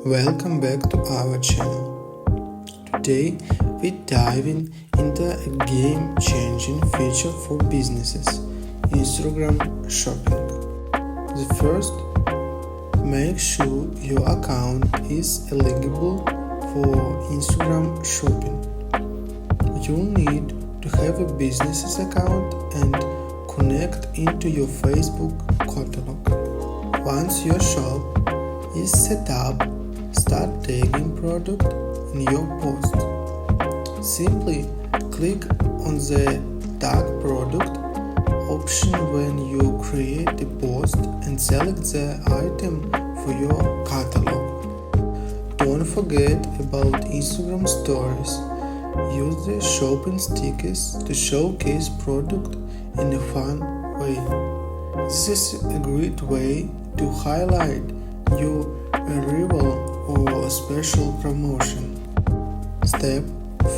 Welcome back to our channel. Today we're diving into a game-changing feature for businesses, Instagram shopping. The first, make sure your account is eligible for Instagram shopping. You'll need to have a business account and connect into your Facebook catalog. Once your shop is set up, start tagging product in your post. Simply click on the Tag Product option when you create the post and select the item for your catalog. Don't forget about Instagram stories. Use the shopping stickers to showcase product in a fun way. This is a great way to highlight your arrival or special promotion. Step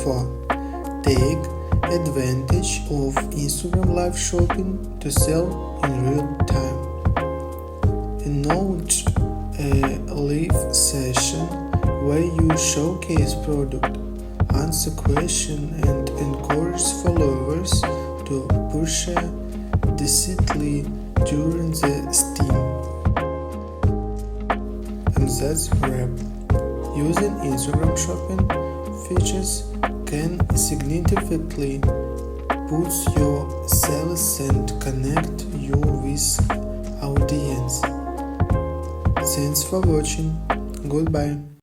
4. Take advantage of Instagram live shopping to sell in real time. Launch a live session where you showcase product, answer questions and encourage followers to purchase decisively during the stream. And that's a wrap. Using Instagram shopping features can significantly boost your sales and connect you with audience. Thanks for watching. Goodbye.